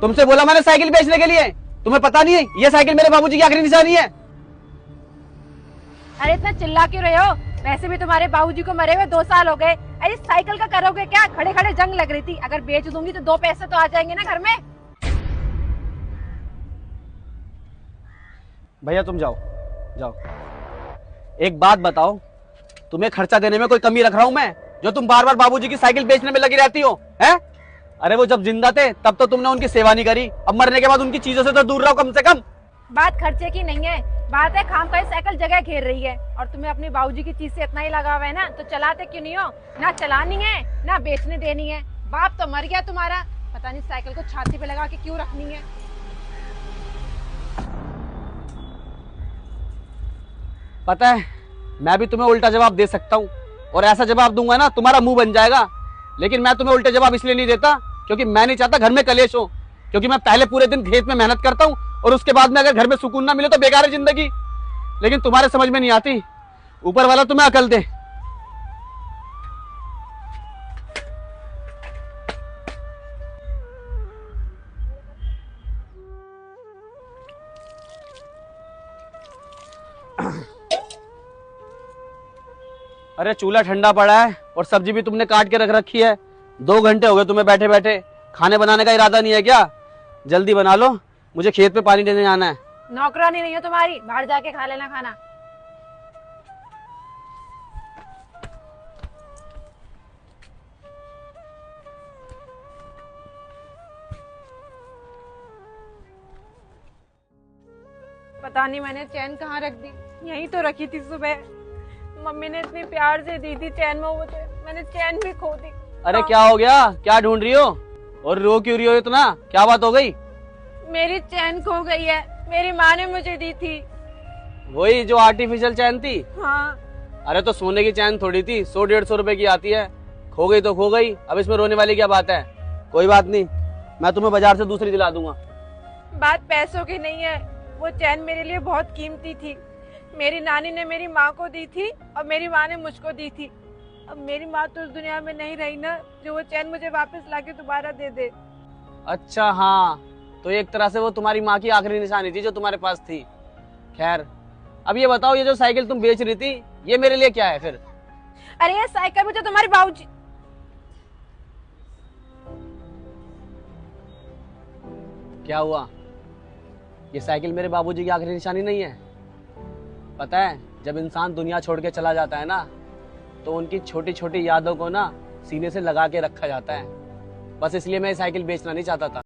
तुमसे बोला मैंने साइकिल बेचने के लिए, तुम्हें पता नहीं है ये साइकिल मेरे बाबूजी की आखिरी निशानी है। अरे इतना चिल्ला क्यों रहे हो? वैसे भी तुम्हारे बाबूजी को मरे हुए 2 साल हो गए। अरे साइकिल का करोगे क्या? खड़े खड़े जंग लग रही थी। अगर बेच दूंगी तो 2 पैसे तो आ जाएंगे ना घर में। भैया तुम जाओ जाओ। एक बात बताओ, तुम्हें खर्चा देने में कोई कमी रख रहा हूं मैं, जो तुम बार बार बाबूजी की साइकिल बेचने में लगी रहती हो? हैं? अरे वो जब जिंदा थे तब तो तुमने उनकी सेवा नहीं करी, अब मरने के बाद उनकी चीजों से तो दूर रहो कम से कम। बात खर्चे की नहीं है, बात है खाम का साइकिल जगह घेर रही है। और तुम्हें अपनी बाबूजी की चीज से इतना ही लगाव है ना, तो चलाते क्यों नहीं हो? ना चलानी है ना बेचने देनी है। बाप तो मर गया तुम्हारा, पता नहीं साइकिल को छाती पे लगा के क्यों रखनी है। पता है मैं भी तुम्हें उल्टा जवाब दे सकता हूँ, और ऐसा जवाब दूंगा ना तुम्हारा मुंह बन जाएगा। लेकिन मैं तुम्हें उल्टे जवाब इसलिए नहीं देता क्योंकि मैं नहीं चाहता घर में कलेश हो, क्योंकि मैं पहले पूरे दिन खेत में मेहनत करता हूँ और उसके बाद में अगर घर में सुकून ना मिले तो बेकार है जिंदगी। लेकिन तुम्हारे समझ में नहीं आती, ऊपर वाला तुम्हें अकल दे। अरे चूल्हा ठंडा पड़ा है और सब्जी भी तुमने काट के रख रखी है। 2 घंटे हो गए तुम्हें बैठे बैठे, खाने बनाने का इरादा नहीं है क्या? जल्दी बना लो, मुझे खेत पे पानी देने जाना है। नौकरानी नहीं हो तुम्हारी, बाहर जाके खा लेना खाना। पता नहीं मैंने चैन कहाँ रख दी, यहीं तो रखी थी सुबह। मम्मी ने इतने प्यार से दी थी चैन में, वो मैंने चैन भी खो दी। अरे क्या हो गया, क्या ढूंढ रही हो और रो क्यों रही हो इतना? क्या बात हो गई? मेरी चैन खो गई है, मेरी माँ ने मुझे दी थी। वही जो आर्टिफिशियल चैन थी? हाँ। अरे तो सोने की चैन थोड़ी थी, 100-150 रुपए की आती है। खो गई तो खो गई, अब इसमें रोने वाली क्या बात है? कोई बात नहीं, मैं तुम्हें बाजार से दूसरी दिला दूंगा। बात पैसों की नहीं है, वो चैन मेरे लिए बहुत कीमती थी। मेरी नानी ने मेरी माँ को दी थी और मेरी माँ ने मुझको दी थी। अब मेरी माँ तो उस दुनिया में नहीं रही ना, जो वो चैन मुझे वापस लाके दोबारा दे दे। अच्छा हाँ, तो एक तरह से वो तुम्हारी माँ की आखिरी निशानी थी जो तुम्हारे पास थी। खैर अब ये बताओ, ये जो साइकिल तुम बेच रही थी ये मेरे लिए क्या है फिर? अरे ये साइकिल मुझे तुम्हारी बाबूजी। क्या हुआ? ये साइकिल मेरे बाबूजी की आखिरी निशानी नहीं है? पता है जब इंसान दुनिया छोड़ के चला जाता है ना, तो उनकी छोटी छोटी यादों को ना सीने से लगा के रखा जाता है। बस इसलिए मैं ये साइकिल बेचना नहीं चाहता था।